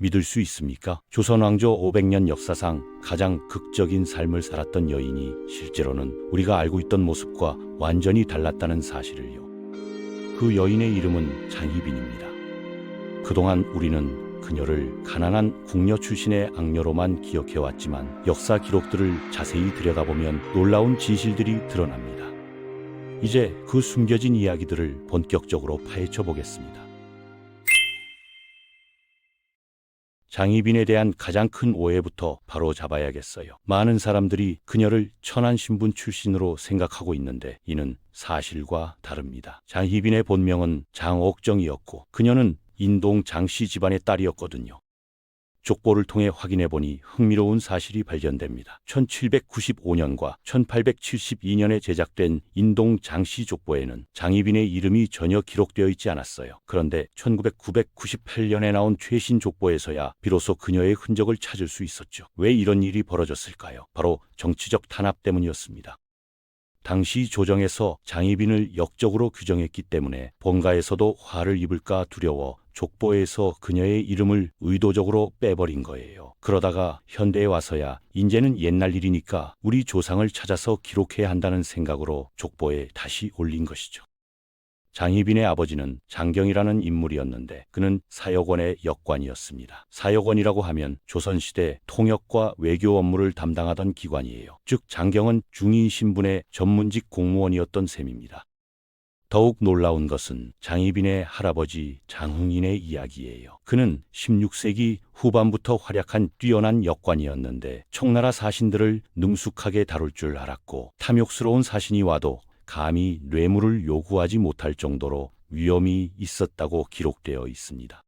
믿을 수 있습니까? 조선 왕조 500년 역사상 가장 극적인 삶을 살았던 여인이 실제로는 우리가 알고 있던 모습과 완전히 달랐다는 사실을요. 그 여인의 이름은 장희빈입니다. 그동안 우리는 그녀를 가난한 궁녀 출신의 악녀로만 기억해왔지만 역사 기록들을 자세히 들여다보면 놀라운 진실들이 드러납니다. 이제 그 숨겨진 이야기들을 본격적으로 파헤쳐 보겠습니다. 장희빈에 대한 가장 큰 오해부터 바로 잡아야겠어요. 많은 사람들이 그녀를 천한 신분 출신으로 생각하고 있는데 이는 사실과 다릅니다. 장희빈의 본명은 장옥정이었고 그녀는 인동 장씨 집안의 딸이었거든요. 족보를 통해 확인해보니 흥미로운 사실이 발견됩니다. 1795년과 1872년에 제작된 인동 장씨 족보에는 장희빈의 이름이 전혀 기록되어 있지 않았어요. 그런데 1998년에 나온 최신 족보에서야 비로소 그녀의 흔적을 찾을 수 있었죠. 왜 이런 일이 벌어졌을까요? 바로 정치적 탄압 때문이었습니다. 당시 조정에서 장희빈을 역적으로 규정했기 때문에 본가에서도 화를 입을까 두려워 족보에서 그녀의 이름을 의도적으로 빼버린 거예요. 그러다가 현대에 와서야 이제는 옛날 일이니까 우리 조상을 찾아서 기록해야 한다는 생각으로 족보에 다시 올린 것이죠. 장희빈의 아버지는 장경이라는 인물이었는데 그는 사역원의 역관이었습니다. 사역원이라고 하면 조선시대 통역과 외교 업무를 담당하던 기관이에요. 즉 장경은 중인 신분의 전문직 공무원이었던 셈입니다. 더욱 놀라운 것은 장희빈의 할아버지 장흥인의 이야기예요. 그는 16세기 후반부터 활약한 뛰어난 역관이었는데 청나라 사신들을 능숙하게 다룰 줄 알았고 탐욕스러운 사신이 와도 감히 뇌물을 요구하지 못할 정도로 위엄이 있었다고 기록되어 있습니다.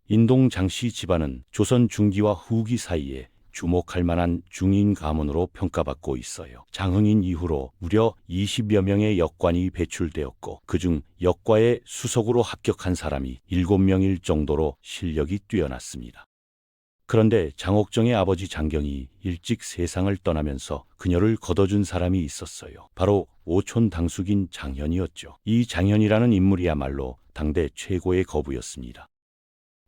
인동 장씨 집안은 조선 중기와 후기 사이에 주목할 만한 중인 가문으로 평가받고 있어요. 장흥인 이후로 무려 20여 명의 역관이 배출되었고 그중 역과의 수석으로 합격한 사람이 7명일 정도로 실력이 뛰어났습니다. 그런데 장옥정의 아버지 장경이 일찍 세상을 떠나면서 그녀를 거둬준 사람이 있었어요. 바로 오촌 당숙인 장현이었죠. 이 장현이라는 인물이야말로 당대 최고의 거부였습니다.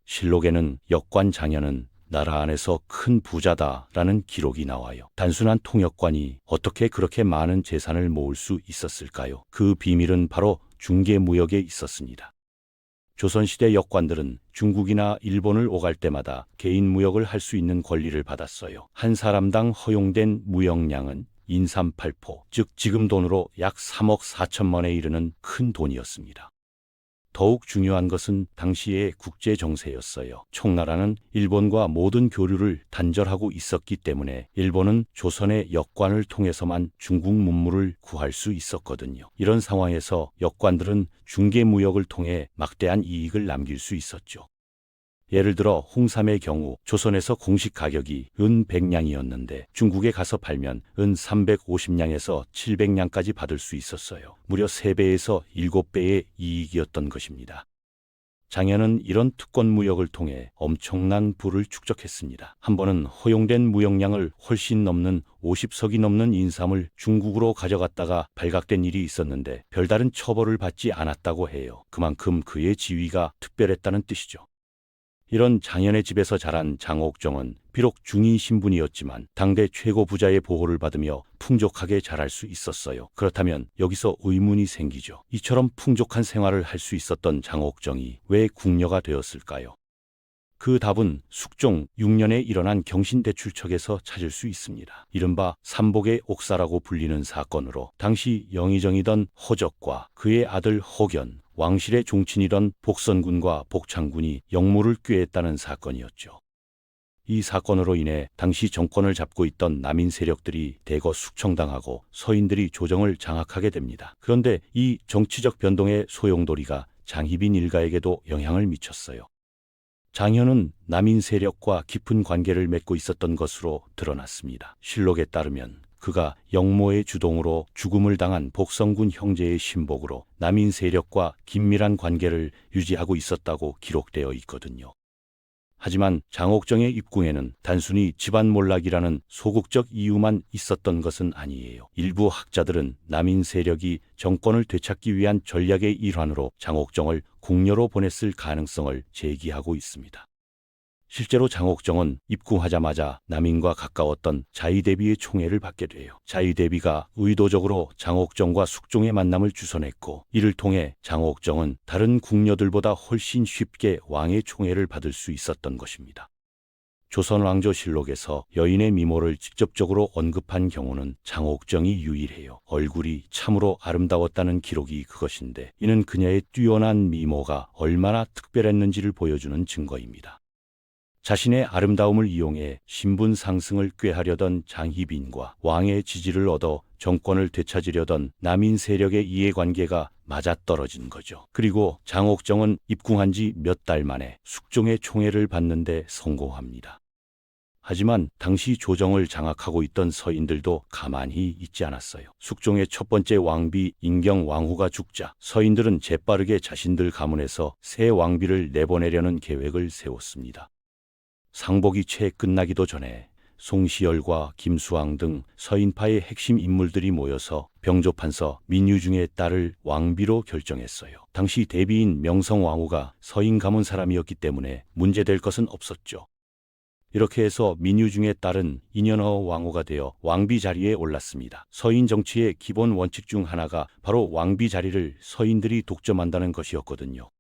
실록에는 역관 장현은 나라 안에서 큰 부자다라는 기록이 나와요. 단순한 통역관이 어떻게 그렇게 많은 재산을 모을 수 있었을까요? 그 비밀은 바로 중개무역에 있었습니다. 조선시대 역관들은 중국이나 일본을 오갈 때마다 개인 무역을 할 수 있는 권리를 받았어요. 한 사람당 허용된 무역량은 인삼팔포, 즉 지금 돈으로 약 3억 4천만에 이르는 큰 돈이었습니다. 더욱 중요한 것은 당시의 국제 정세였어요. 청나라는 일본과 모든 교류를 단절하고 있었기 때문에 일본은 조선의 역관을 통해서만 중국 문물을 구할 수 있었거든요. 이런 상황에서 역관들은 중개무역을 통해 막대한 이익을 남길 수 있었죠. 예를 들어 홍삼의 경우 조선에서 공식 가격이 은 100냥이었는데 중국에 가서 팔면 은 350냥에서 700냥까지 받을 수 있었어요. 무려 3배에서 7배의 이익이었던 것입니다. 장현은 이런 특권 무역을 통해 엄청난 부를 축적했습니다. 한 번은 허용된 무역량을 훨씬 넘는 50석이 넘는 인삼을 중국으로 가져갔다가 발각된 일이 있었는데 별다른 처벌을 받지 않았다고 해요. 그만큼 그의 지위가 특별했다는 뜻이죠. 이런 장현의 집에서 자란 장옥정은 비록 중인 신분이었지만 당대 최고 부자의 보호를 받으며 풍족하게 자랄 수 있었어요. 그렇다면 여기서 의문이 생기죠. 이처럼 풍족한 생활을 할 수 있었던 장옥정이 왜 궁녀가 되었을까요? 그 답은 숙종 6년에 일어난 경신대출척에서 찾을 수 있습니다. 이른바 삼복의 옥사라고 불리는 사건으로 당시 영의정이던 허적과 그의 아들 허견, 왕실의 종친이던 복선군과 복창군이 역무를 꾀했다는 사건이었죠. 이 사건으로 인해 당시 정권을 잡고 있던 남인 세력들이 대거 숙청당하고 서인들이 조정을 장악하게 됩니다. 그런데 이 정치적 변동의 소용돌이가 장희빈 일가에게도 영향을 미쳤어요. 장현은 남인 세력과 깊은 관계를 맺고 있었던 것으로 드러났습니다. 실록에 따르면 그가 영모의 주동으로 죽음을 당한 복성군 형제의 신복으로 남인 세력과 긴밀한 관계를 유지하고 있었다고 기록되어 있거든요. 하지만 장옥정의 입궁에는 단순히 집안 몰락이라는 소극적 이유만 있었던 것은 아니에요. 일부 학자들은 남인 세력이 정권을 되찾기 위한 전략의 일환으로 장옥정을 궁녀로 보냈을 가능성을 제기하고 있습니다. 실제로 장옥정은 입궁하자마자 남인과 가까웠던 자의대비의 총애를 받게 돼요. 자의대비가 의도적으로 장옥정과 숙종의 만남을 주선했고, 이를 통해 장옥정은 다른 궁녀들보다 훨씬 쉽게 왕의 총애를 받을 수 있었던 것입니다. 조선왕조실록에서 여인의 미모를 직접적으로 언급한 경우는 장옥정이 유일해요. 얼굴이 참으로 아름다웠다는 기록이 그것인데, 이는 그녀의 뛰어난 미모가 얼마나 특별했는지를 보여주는 증거입니다. 자신의 아름다움을 이용해 신분 상승을 꾀하려던 장희빈과 왕의 지지를 얻어 정권을 되찾으려던 남인 세력의 이해관계가 맞아떨어진 거죠. 그리고 장옥정은 입궁한 지 몇 달 만에 숙종의 총애를 받는 데 성공합니다. 하지만 당시 조정을 장악하고 있던 서인들도 가만히 있지 않았어요. 숙종의 첫 번째 왕비 인경 왕후가 죽자 서인들은 재빠르게 자신들 가문에서 새 왕비를 내보내려는 계획을 세웠습니다. 상복이 채 끝나기도 전에 송시열과 김수왕 등 서인파의 핵심 인물들이 모여서 병조판서 민유중의 딸을 왕비로 결정했어요. 당시 대비인 명성왕후가 서인 가문 사람이었기 때문에 문제될 것은 없었죠. 이렇게 해서 민유중의 딸은 인현어 왕후가 되어 왕비 자리에 올랐습니다. 서인 정치의 기본 원칙 중 하나가 바로 왕비 자리를 서인들이 독점한다는 것이었거든요.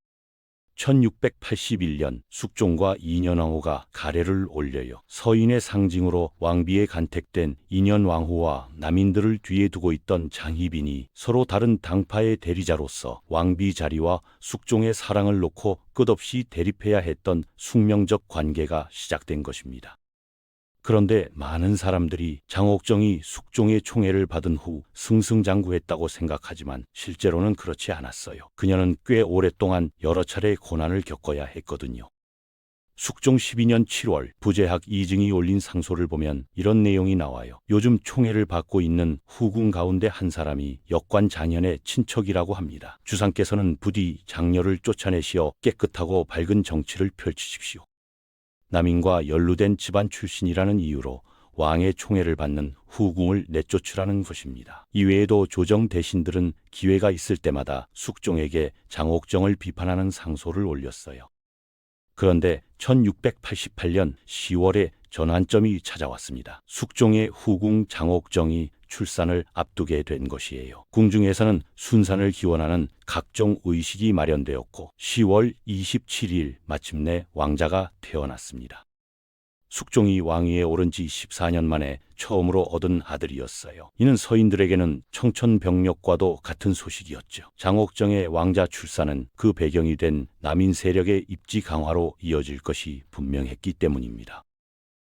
1681년 숙종과 인현왕후가 가례를 올려요. 서인의 상징으로 왕비에 간택된 인현왕후와 남인들을 뒤에 두고 있던 장희빈이 서로 다른 당파의 대리자로서 왕비 자리와 숙종의 사랑을 놓고 끝없이 대립해야 했던 숙명적 관계가 시작된 것입니다. 그런데 많은 사람들이 장옥정이 숙종의 총애를 받은 후 승승장구했다고 생각하지만 실제로는 그렇지 않았어요. 그녀는 꽤 오랫동안 여러 차례 고난을 겪어야 했거든요. 숙종 12년 7월 부재학 이증이 올린 상소를 보면 이런 내용이 나와요. 요즘 총애를 받고 있는 후궁 가운데 한 사람이 역관 장현의 친척이라고 합니다. 주상께서는 부디 장녀를 쫓아내시어 깨끗하고 밝은 정치를 펼치십시오. 남인과 연루된 집안 출신이라는 이유로 왕의 총애를 받는 후궁을 내쫓으라는 것입니다. 이외에도 조정 대신들은 기회가 있을 때마다 숙종에게 장옥정을 비판하는 상소를 올렸어요. 그런데 1688년 10월에 전환점이 찾아왔습니다. 숙종의 후궁 장옥정이 출산을 앞두게 된 것이에요. 궁중에서는 순산을 기원하는 각종 의식이 마련되었고 10월 27일 마침내 왕자가 태어났습니다. 숙종이 왕위에 오른 지 14년 만에 처음으로 얻은 아들이었어요. 이는 서인들에게는 청천벽력과도 같은 소식이었죠. 장옥정의 왕자 출산은 그 배경이 된 남인 세력의 입지 강화로 이어질 것이 분명했기 때문입니다.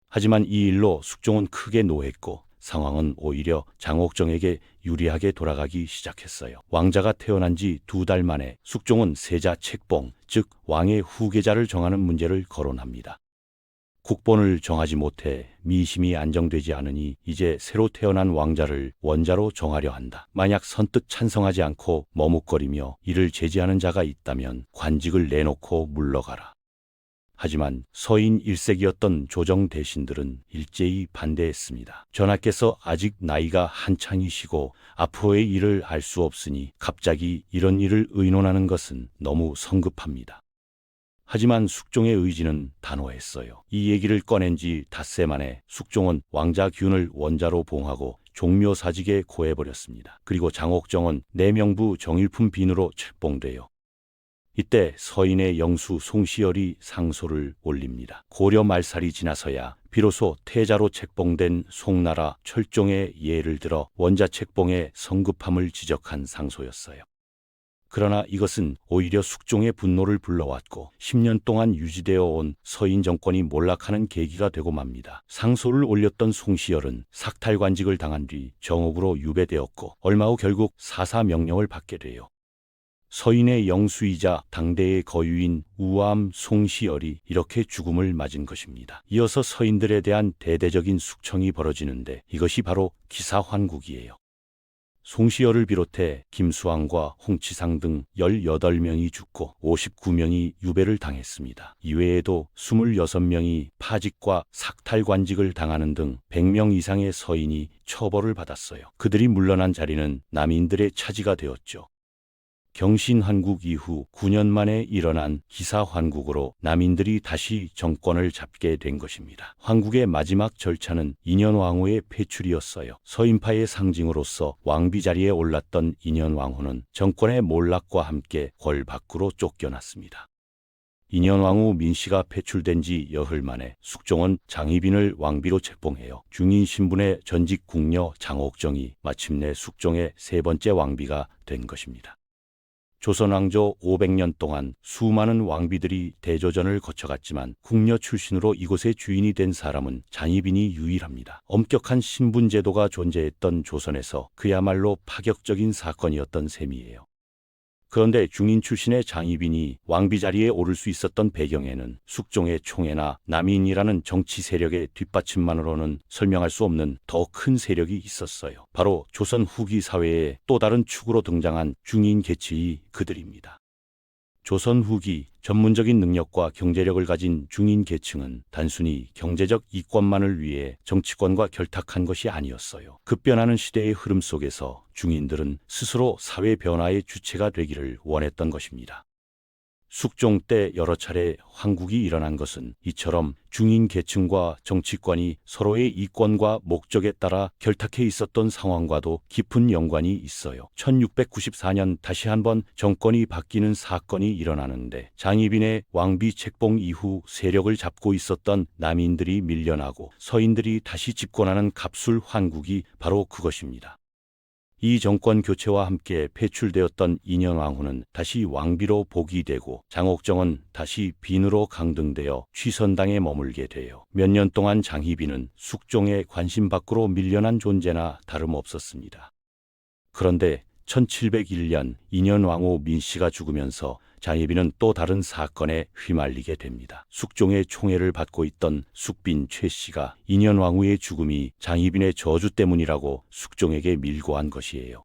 하지만 이 일로 숙종은 크게 노했고 상황은 오히려 장옥정에게 유리하게 돌아가기 시작했어요. 왕자가 태어난 지 2달 만에 숙종은 세자 책봉, 즉 왕의 후계자를 정하는 문제를 거론합니다. 국본을 정하지 못해 미심이 안정되지 않으니 이제 새로 태어난 왕자를 원자로 정하려 한다. 만약 선뜻 찬성하지 않고 머뭇거리며 이를 제지하는 자가 있다면 관직을 내놓고 물러가라. 하지만 서인 1세기였던 조정 대신들은 일제히 반대했습니다. 전하께서 아직 나이가 한창이시고 앞으로의 일을 알 수 없으니 갑자기 이런 일을 의논하는 것은 너무 성급합니다. 하지만 숙종의 의지는 단호했어요. 이 얘기를 꺼낸 지 닷새 만에 숙종은 왕자 균을 원자로 봉하고 종묘사직에 고해버렸습니다. 그리고 장옥정은 내명부 정일품 빈으로 책봉돼요. 이때 서인의 영수 송시열이 상소를 올립니다. 고려 말살이 지나서야 비로소 태자로 책봉된 송나라 철종의 예를 들어 원자 책봉의 성급함을 지적한 상소였어요. 그러나 이것은 오히려 숙종의 분노를 불러왔고 10년 동안 유지되어 온 서인 정권이 몰락하는 계기가 되고 맙니다. 상소를 올렸던 송시열은 삭탈관직을 당한 뒤 정옥으로 유배되었고 얼마 후 결국 사사명령을 받게 돼요. 서인의 영수이자 당대의 거유인 우암 송시열이 이렇게 죽음을 맞은 것입니다. 이어서 서인들에 대한 대대적인 숙청이 벌어지는데 이것이 바로 기사환국이에요. 송시열을 비롯해 김수왕과 홍치상 등 18명이 죽고 59명이 유배를 당했습니다. 이외에도 26명이 파직과 삭탈관직을 당하는 등 100명 이상의 서인이 처벌을 받았어요. 그들이 물러난 자리는 남인들의 차지가 되었죠. 경신환국 이후 9년 만에 일어난 기사환국으로 남인들이 다시 정권을 잡게 된 것입니다. 환국의 마지막 절차는 인현왕후의 폐출이었어요. 서인파의 상징으로서 왕비 자리에 올랐던 인현왕후는 정권의 몰락과 함께 궐 밖으로 쫓겨났습니다. 인현왕후 민씨가 폐출된 지 여흘 만에 숙종은 장희빈을 왕비로 책봉해요. 중인 신분의 전직 궁녀 장옥정이 마침내 숙종의 세 번째 왕비가 된 것입니다. 조선왕조 500년 동안 수많은 왕비들이 대조전을 거쳐갔지만 궁녀 출신으로 이곳의 주인이 된 사람은 장희빈이 유일합니다. 엄격한 신분제도가 존재했던 조선에서 그야말로 파격적인 사건이었던 셈이에요. 그런데 중인 출신의 장희빈이 왕비 자리에 오를 수 있었던 배경에는 숙종의 총애나 남인이라는 정치 세력의 뒷받침만으로는 설명할 수 없는 더 큰 세력이 있었어요. 바로 조선 후기 사회의 또 다른 축으로 등장한 중인 계층이 그들입니다. 조선 후기 전문적인 능력과 경제력을 가진 중인 계층은 단순히 경제적 이권만을 위해 정치권과 결탁한 것이 아니었어요. 급변하는 시대의 흐름 속에서 중인들은 스스로 사회 변화의 주체가 되기를 원했던 것입니다. 숙종 때 여러 차례 환국이 일어난 것은 이처럼 중인 계층과 정치권이 서로의 이권과 목적에 따라 결탁해 있었던 상황과도 깊은 연관이 있어요. 1694년 다시 한번 정권이 바뀌는 사건이 일어나는데 장희빈의 왕비 책봉 이후 세력을 잡고 있었던 남인들이 밀려나고 서인들이 다시 집권하는 갑술 환국이 바로 그것입니다. 이 정권 교체와 함께 폐출되었던 인현왕후는 다시 왕비로 복위되고 장옥정은 다시 빈으로 강등되어 취선당에 머물게 돼요. 몇 년 동안 장희빈은 숙종의 관심 밖으로 밀려난 존재나 다름없었습니다. 그런데 1701년 인현왕후 민씨가 죽으면서 장희빈은 또 다른 사건에 휘말리게 됩니다. 숙종의 총애를 받고 있던 숙빈 최씨가 인현왕후의 죽음이 장희빈의 저주 때문이라고 숙종에게 밀고한 것이에요.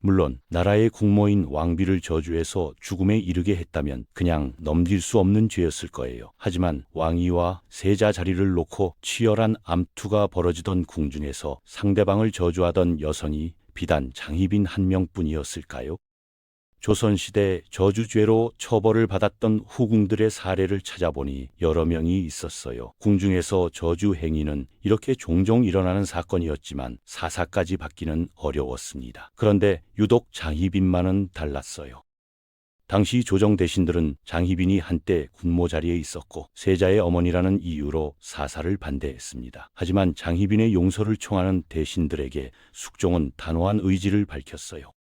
물론 나라의 국모인 왕비를 저주해서 죽음에 이르게 했다면 그냥 넘길 수 없는 죄였을 거예요. 하지만 왕위와 세자 자리를 놓고 치열한 암투가 벌어지던 궁중에서 상대방을 저주하던 여성이 비단 장희빈 한 명뿐이었을까요? 조선시대 저주죄로 처벌을 받았던 후궁들의 사례를 찾아보니 여러 명이 있었어요. 궁중에서 저주 행위는 이렇게 종종 일어나는 사건이었지만 사사까지 받기는 어려웠습니다. 그런데 유독 장희빈만은 달랐어요. 당시 조정 대신들은 장희빈이 한때 군모 자리에 있었고 세자의 어머니라는 이유로 사사를 반대했습니다. 하지만 장희빈의 용서를 청하는 대신들에게 숙종은 단호한 의지를 밝혔어요.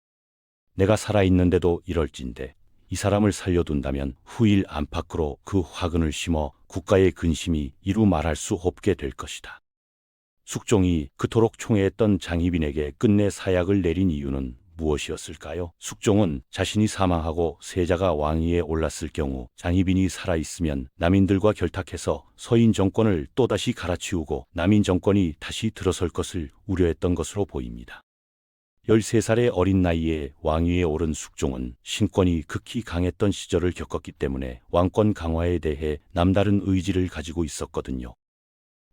내가 살아있는데도 이럴진데 이 사람을 살려둔다면 후일 안팎으로 그 화근을 심어 국가의 근심이 이루 말할 수 없게 될 것이다. 숙종이 그토록 총애했던 장희빈에게 끝내 사약을 내린 이유는 무엇이었을까요? 숙종은 자신이 사망하고 세자가 왕위에 올랐을 경우 장희빈이 살아있으면 남인들과 결탁해서 서인 정권을 또다시 갈아치우고 남인 정권이 다시 들어설 것을 우려했던 것으로 보입니다. 13살의 어린 나이에 왕위에 오른 숙종은 신권이 극히 강했던 시절을 겪었기 때문에 왕권 강화에 대해 남다른 의지를 가지고 있었거든요.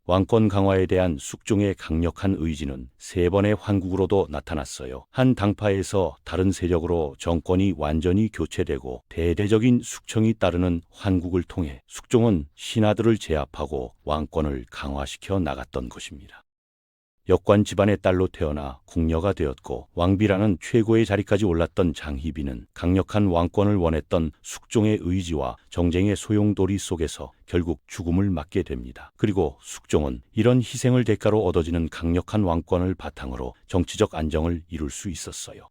왕권 강화에 대한 숙종의 강력한 의지는 세 번의 환국으로도 나타났어요. 한 당파에서 다른 세력으로 정권이 완전히 교체되고 대대적인 숙청이 따르는 환국을 통해 숙종은 신하들을 제압하고 왕권을 강화시켜 나갔던 것입니다. 역관 집안의 딸로 태어나 궁녀가 되었고 왕비라는 최고의 자리까지 올랐던 장희빈은 강력한 왕권을 원했던 숙종의 의지와 정쟁의 소용돌이 속에서 결국 죽음을 맞게 됩니다. 그리고 숙종은 이런 희생을 대가로 얻어지는 강력한 왕권을 바탕으로 정치적 안정을 이룰 수 있었어요.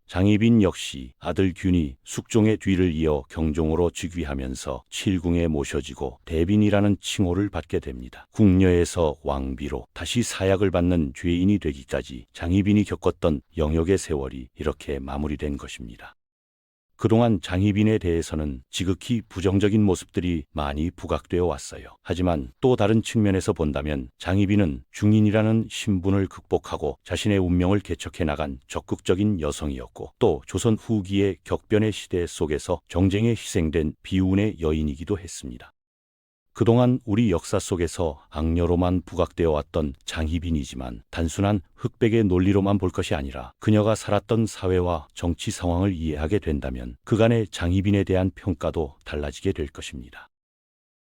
장희빈 역시 아들 균이 숙종의 뒤를 이어 경종으로 즉위하면서 칠궁에 모셔지고 대빈이라는 칭호를 받게 됩니다. 궁녀에서 왕비로 다시 사약을 받는 죄인이 되기까지 장희빈이 겪었던 영역의 세월이 이렇게 마무리된 것입니다. 그동안 장희빈에 대해서는 지극히 부정적인 모습들이 많이 부각되어 왔어요. 하지만 또 다른 측면에서 본다면 장희빈은 중인이라는 신분을 극복하고 자신의 운명을 개척해 나간 적극적인 여성이었고 또 조선 후기의 격변의 시대 속에서 정쟁에 희생된 비운의 여인이기도 했습니다. 그동안 우리 역사 속에서 악녀로만 부각되어 왔던 장희빈이지만 단순한 흑백의 논리로만 볼 것이 아니라 그녀가 살았던 사회와 정치 상황을 이해하게 된다면 그간의 장희빈에 대한 평가도 달라지게 될 것입니다.